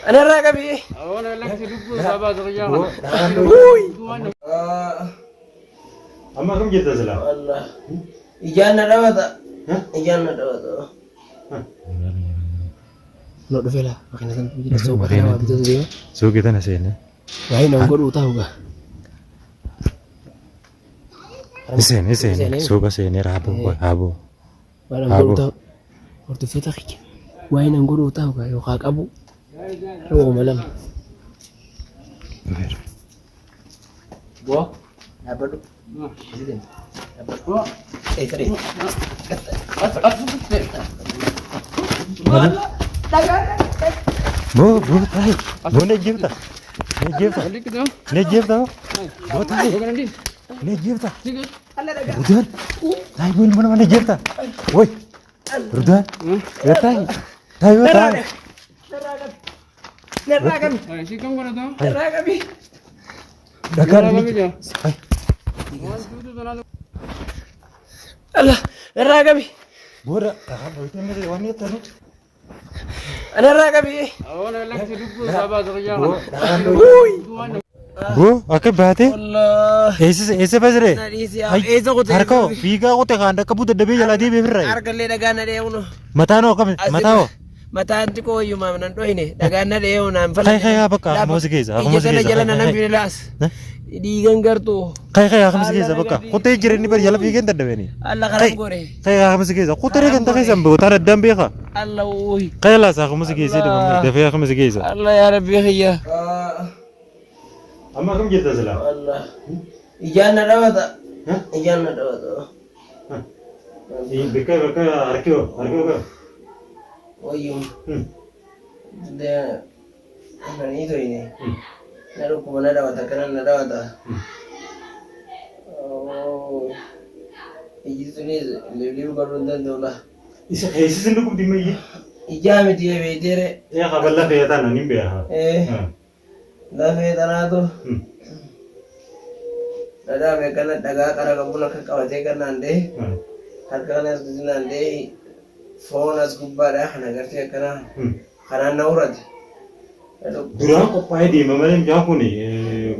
أنا راقبي. أنا لك تدبر سبعة رجال. أما كم جت أزلا؟ والله. إجانا دوتا. إجانا دوتا. Nggak ada vela, makanya kan kita coba Makanya. gitu dia. So kita nasinya. Lain orang gua tahu gak? Isen. So kasi ni rabo. Mana gua tahu. Waktu kita kiki. Lain orang gua tahu gak? Yo kak abu. Ro malam. Gua apa tuh? Presiden. Apa gua? Tadi. Bu, tay. Bu ne gifta? Balik kita. Ne gifta? Bu tay. Bukan nanti. Ne gifta? Sige. Rudan. Tay bu mana gifta? Woi. Rudan. Ya tay. Tay bu tay. Neragam. Ay, sikam ko na to. Neragami. Dagan Kami ni. dyan. Ay. Allah, neragami. Bora, dagan bu itu ni wani tanu. أنا راقبي. أنا لك تدبر سبعة رجال. Bu, akan berarti? والله. Ese pasre. إيزا قلت. Harko, figa ko te kanda kabuta dabe jala di beberai. أرجع لي دعانا ده يومه. Matano kami, matao. Mata anti ko yung mama nanto ini. Dagana de yun am. Kaya baka ako masigeza, ako masigeza. Jalan nanam pinilas. Di ganggar tu. Kaya ako masigeza baka. Kote jire ni bar jala figen tadabe ni. Allah karam gore. Kaya ako masigeza. Kote re ganta kaya sambo tara dambe ka. Allah uy. Kaya la sa ako masigeza de mama. Dafe ako masigeza. Allah ya Rabbi khiya. Amma kam jeta sala. Allah. Ijana dawata. Ijana dawata. Beka arkeo ka. Oyum. De mana itu ini? Naruh ke mana dawata kanan dawata. Oh. Itu ni lebih baru dan dola. Isa sendu kum dimai. Ijame dia bedere. Ya kaballa kaya tan nimbe ha. Da fe dana to. Ada me kana daga kara kabula ka kawate kana ande. Har kana sudina ande. Phone as gubbara hana gartee kana. Kana naurat. Dura ko pai di mamale jaako ni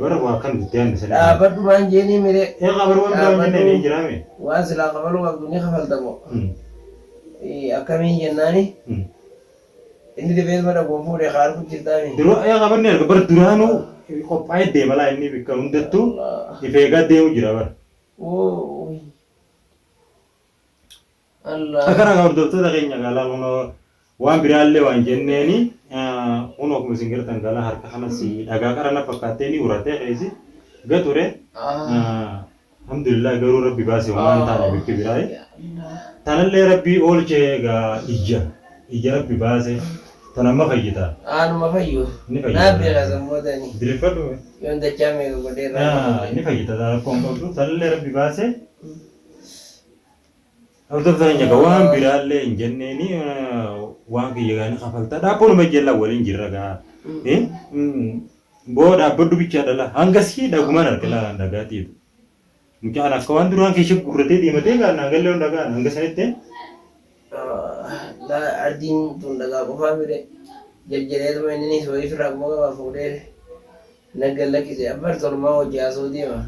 bara wa kan gutian sala. Abadu manjeni mere. Ya kabar wa ni jirame. Wasila kabalu wa dunia khafal tamo. Akami jennani. Ini de vez mara gomfu de khar ku chitani. Dura ya kabar ni kabar durano ko pai de mala ini bikka undettu ifega de jirabar. Oh. Allah. Akara kabar dotto da kenya gala uno wan biralle wan jenneni uno ko singir tangala har kana si daga karana pakate ni urate kaisi gature alhamdulillah garu rabbi basi wa anta ne bikki birai tanalle rabbi olche ga ija rabbi basi tanama khayita Anu mafayu. Ni fayu. Nabi razamoda ni. dilfadu Yonda chame ko dera. ni khayita da kombo tanalle rabbi basi Auto tanya kawan biralle jenneni wan ki yagani khafalta da pon ma jella walin jirraga bo da bodu bicha dala angasi da gumana kala daga ti mungkin anak kawan duran ki shukurate di mate ga na galle daga angasate Da adin tun daga ko famire. Jejjere to ni so ifra mo ga fude. Nagalla ki se abar tol ma o jaso di ma.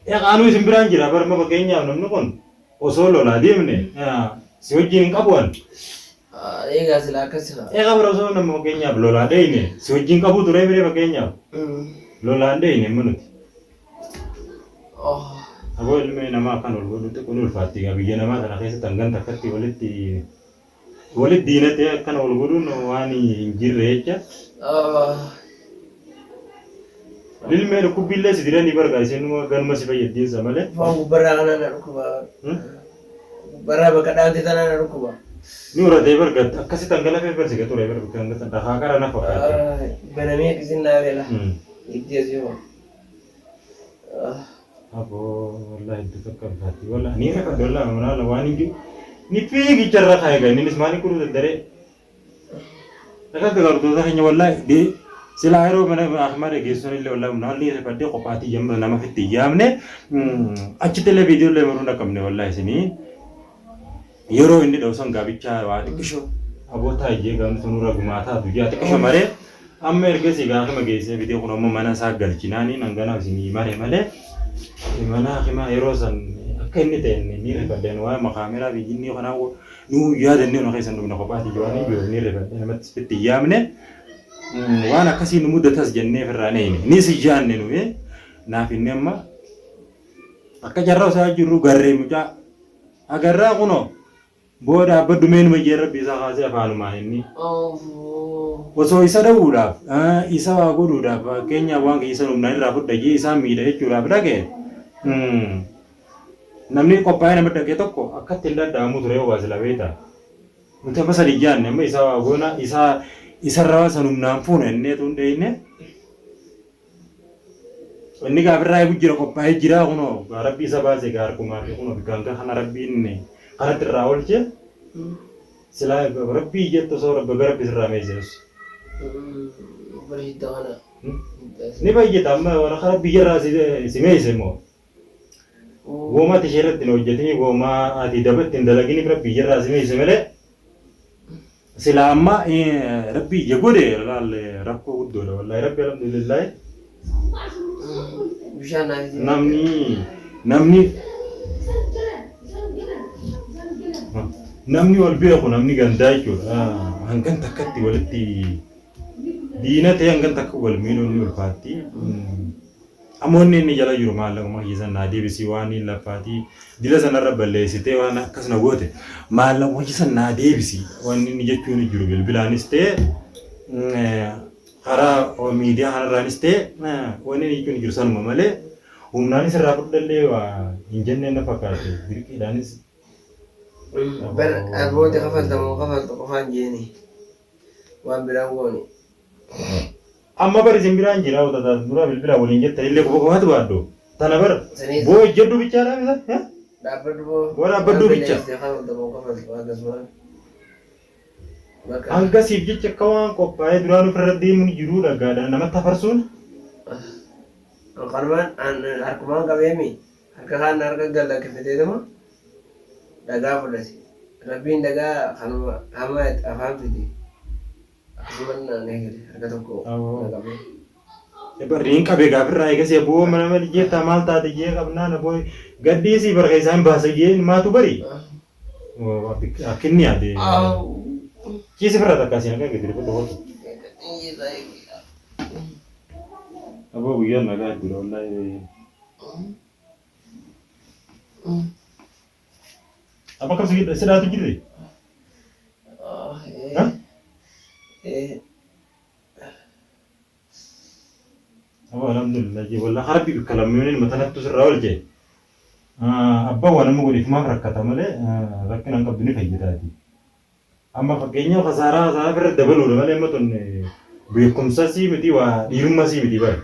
ya kanu simbiran jira bar ma bakenya namnu kon osolo la dimne si wajin kabwan Ega sila kasira. kabar osolo na bakenya lola deine si wajin kabu ture mere bakenya lola deine munut Oh. Abo ilme nama kan ulgudu te kunul fatiga bigena ma kana kaysa tangan takatti walid dinate kan ulgudu no wani jirrecha ilme ru kubille sidirani barga sinu gan masifa yeddi zamale Mau berana na rukuba. Berapa kadang di tanah na rukuba. ni ura de barga akasi tangala fe berse gato re barga kan ta hakara na fakata Benami kisin na vela. Iktiya siyo. abo wallahi dukkan fati wala ni ka dolla amana lawani ju ni pegi charra khayga ni nismani kuru dare daga daga do hanya wallahi de sila hero mana ahmar ge sonille wallahi nalli re padde ko pati yamna nama fitti yamne acci tele video le maruna kamne wallahi sini yoro indi do son gabicha wa de kisho aboota ijee gamtu nurra gumaata duyaa xiqqoo maree amma ergasii gaafa geessee bitee kun amma mana isaa galchinaanii nangana isinii mare malee mana hima yeroo san akka inni ta'e ni rifadeen waa makaameraa biyyinni kanaa nu yaadannee nu keessan dhumna kophaati jiwaanii yoo ni rifadeen namatti fitti yaamne waan akkasii nu muddatas jennee firraanee ni si jaanne nu naaf inni amma akka jarraa isaa jirru garree mucaa agarraa kuno booda abba dumeen mayyee rabbi isaa kaasee afaanumaa inni osoo isa dhabuudhaaf isa waa godhuudhaaf fakkeenyaaf waan isa humnaan irraa fudhagee isaa miidha jechuudhaaf dhagee namni qophaa'ee nama dhagee tokko akka ittiin dadhaamu ture waa sila beektaa nuti amma sadi jaanne amma isa waa goona isarraa san humnaan fuuna innee tun dheeyne inni gaafirraa eegu jira qophaa'ee jira kunoo rabbi isa baasee gaarkumaa fi kunoo bikkaan kana rabbiin kanatti irraa oolche sila rabbii jettu soo rabbi sirraa meessees. Ni fayyada amma warra rabbi irraa si meesse immoo gooma tisheerratti hin hojjetini gooma ati dabatti hin dalagini rabbi irraa si meesse malee sila amma rabbi ija godhe rakkoo guddoodha wallahi rabbi alhamdulillah namni wal beeku namni gandaa jechuudha hangan takkatti walitti diina ta'e hangan takka wal miidhuun ni ulfaatti amoonni inni jala jiru maallaquma hiisan naa deebisii waan hin laffaati dila sanarra balleessitee waan akkasuma goote maallaquma hiisan naa deebisii waan inni jechuun jiru bilbilaanis ta'e karaa miidiyaa kanarraanis ta'e waan inni jechuun jiru sanuma malee humnaanis irraa fudhallee waa hin jenneen na fakkaate dirqiidhaanis. Ber aboota kafaltu qofaan jeeni waan biraan gooni. Amma bari isin biraan jira utata dura bilbila waliin jetta illee qofaatu baaddo tana bar boo jedhu bichaadha bisa dhaabbadhu boo dhaabbadhu bicha hanga siif jecha akka waan qophaa'ee duraan ofirra deemuun jiru dhagaadha namatti afarsuun qalmaan harkumaan qabeemi harka kaan harka gallakkifateetuma dagaa fudhate rabbiin dagaa kanuma hama afaan fide akkasumas naannee gadi harka tokko naqabee. Barriin qabee gaafirraa eegasee boo mana malee jeetta maal taate jee qabnaan boo gaddiisii barka isaan baasa jee maatu bari akkinni yaade ciisi firra takkaasiin akka gadi fudhu hotu. Aboo guyyaan nagaa jira wallahi. Apa kau sedang tu jadi? Apa alhamdulillah je. Wallah harap ikut kalam ini mata tu serawal je. Abba wana mau gudi cuma rakyat amale rakyat angkat dunia kayak gitu tadi. Amma fakirnya kasara ber double udah malah emang tuh bekomsasi mesti wah di rumah sih mesti bar.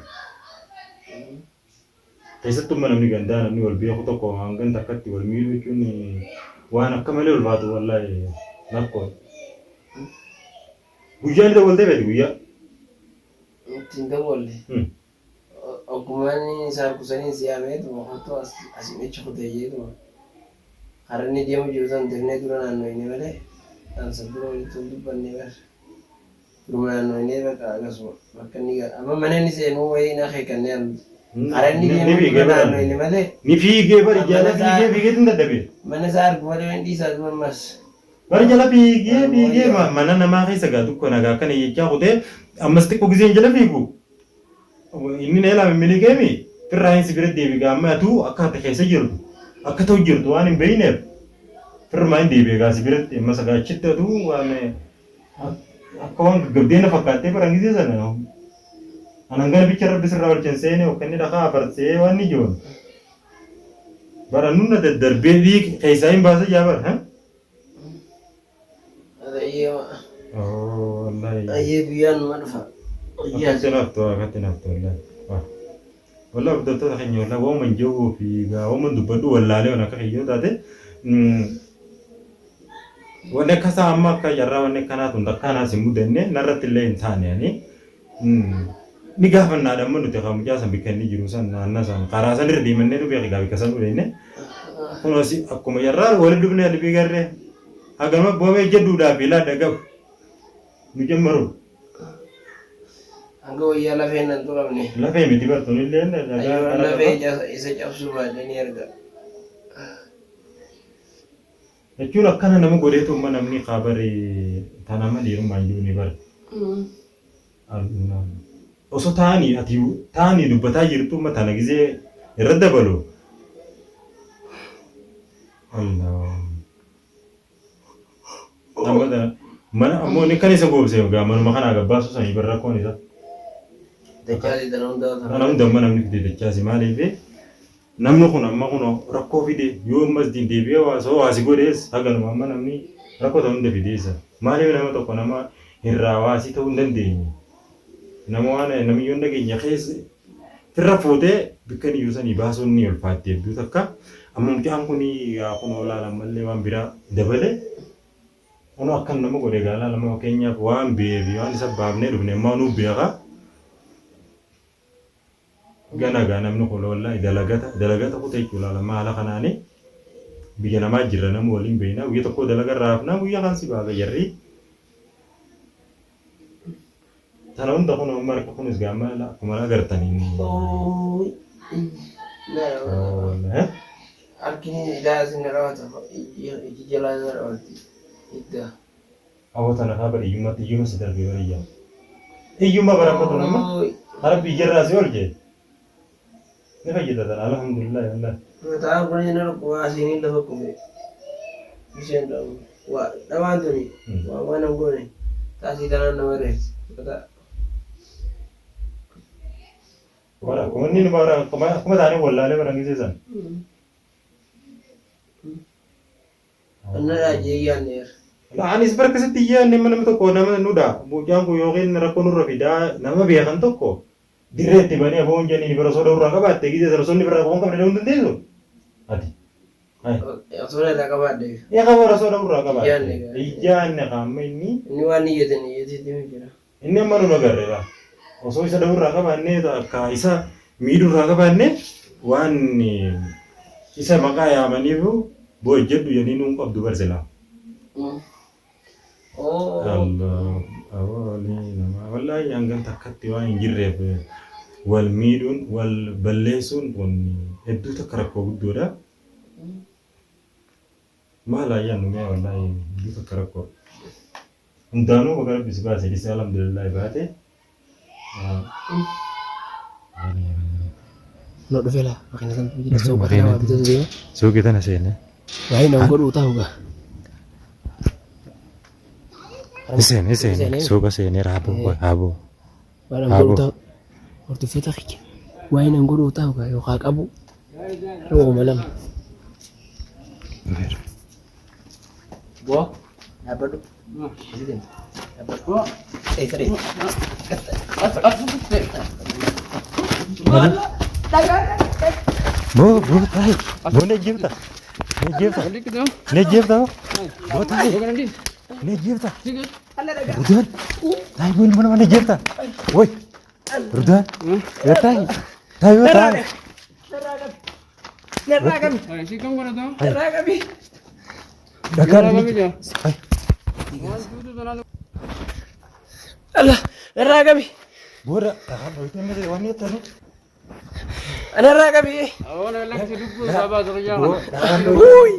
Tapi tuh mana nih ganda nih wal biar aku tuh kau angkat takat wal milu itu nih. وانا كمل البعض والله نقول وجاني ده ولده بدي ويا تندم ولا أقوماني صار كسرين سيامات وحطوا أسمع شو تيجي تو هرني ديام جوزان دهني دوران أنو إني ولا أنا سبلو اللي تقول بني بس دوران أنو إني بس أغاسو بكني أما مني نسي مو وين أخي كنيان هرني ديام جوزان أنو إني ولا نفي جبر جالا في جه تندر دبي mana saar kemarin wendi saat mas. Baru jala pigi mana nama kai sagadu ko naga kan ye kya hote amasti ko gizin jala pigu. Ini nela memiliki kami kerahin sigaret dewi gamma tu akka ta kaisa jirtu akka ta jirtu ani beine firmain dewi ga sigaret masa ga chitta tu ane akka wan gabdena fakate parang gizi sana. Anangga bicara besar rawal censene okanni daka aparse wani jon. Baranuna de derbedi kaisain bahasa Jawa, ha? Ada iya. Oh, wallahi. Iya bian manfa. Iya. Katinaf to, wallahi. Wah. Wallahi betul tuh kayaknya wallahi wong menjauh fi ga wong mendubadu wallahi wana kahiyo tade. Wane kasa amma ka yarra wane kana tunda kana simudenne narratille insani yani. Ni gaafa naa dhamma nuti qaama jaasan bikkanni jiru san naannasan karaa san irra deemannee nu beeki gaafi kasan dhufeenne kunuunsi akkuma yarraa waliin dhufnee albii garree hagama boomee jedhuudhaaf ilaa dhagahu nu jammaru. Hanga wayyaa lafeen nan turamne. Lafee miti bartuun illee Ayyoo lafee isa cabsuu baadhee ni arga. jechuun akkana nama godheetumma namni qabaree tanama dhiirummaan jiru ni bara. Osoo taa'anii dubbataa jirtumma tana gisee irra dabalu. Mana ammoo ni kan isa goobsee gaa manuma kanaa gabbaasu sanii barra koon isa. Dachaasi tana hundaa tana. Kana hunda namni fide dachaasi maaliif namni kun amma kun rakkoo fide yoo ammas deebi'ee hawaasi godhees haganuma amma namni rakkoo ta'uu hunda fideessa. Maaliif nama tokko nama irraa hawaasii ta'uu hin dandeenye. Nama waan namiyyoon dhageenya keessa firra fuutee bikka niyyuu sanii baasuun ni ulfaatti hedduu takka. Amma mucaan kun kun olaalan mallee waan biraa dabale. Ono akkan nama godhe gaala lama keenyaaf waan beebi waan isa baafnee dhufne ammaa nuu beeka. Gana namni kun wallahi dalagata kutee jechuudha lama haala kanaani biyya namaa jirra nama waliin beekna guyyaa tokko dalaga raafnaa guyyaa kan si baaga jarri. Tana hunda kun marka kunis gaama akkuma agartanii. Arkini ila sin rawata iji jala rawati idda. Awwata na kabar iyyuma sidar bibariya. Iyyuma barakatu nama. Harbi jarra si olje. Ne fayyada alhamdulillah wallah. Mata kun yana ko asini da hukume. Bishan da wa dawan tuni wa wannan gore. Ta si dana na ware. Kata wala ko ni bara kuma tani wallahi barangi sesan. Anna aje yanir. La anis barkasatti yanne mana to ko nama nuda. Bujang ko yogin rakko nurra fida nama beekan tokko. Diretti bani abon jani ni barasoda urra qabatte gide sarasonni birra kon kamne hundun deeso. Ati. Hai. Asura da qabadde. Ya ka barasoda urra qabatte. Ijanne qammini. Ni wani yeti dimira. Inni manu nagarre ba. Osoo isa urra qabanne akka isa miidu urra qabanne waan isa maqaa yaamaniifu bojjedhu yani nuun qabdu barsela. Oh. Allah. Awali nama wallahi hangam takkatti waan hin jirreef wal miidhuun wal balleessuun kun hedduu takka rakkoo guddoodha. Maal ayyaannu mee wallahi hedduu takka rakkoo. Hundaanuu bakka rabbis baase dhise alhamdulillah baate. No dhufeela makina kan jira suuqa kana bituu deema. Suuqii tana seene. Waa'ee nama godhuu ta'uu gaa. Iseen suuqa seene raaboo. Waan godhuu ta'u hortofeeta kiyya. Waa'ee nama godhuu ta'uu gaa yookaan qabu. Rooma lama. Bu'aa dhaabbadhu. Dhaabbadhu. Saree. Bo tahi. Bo ne jibta. Bo tahi. Ne jibta. Rudan. Tahi bo mana ne jibta. Woi. Rudan. Ya tahi. Tahi bo tahi. Neragami. Si kamu kan itu? Neragami. Dakar ni. Hai. Allah, neragami. Bora, tahan itu mesti wanita tu. Neragami. Awak nak lagi duduk sabar saja. Ui.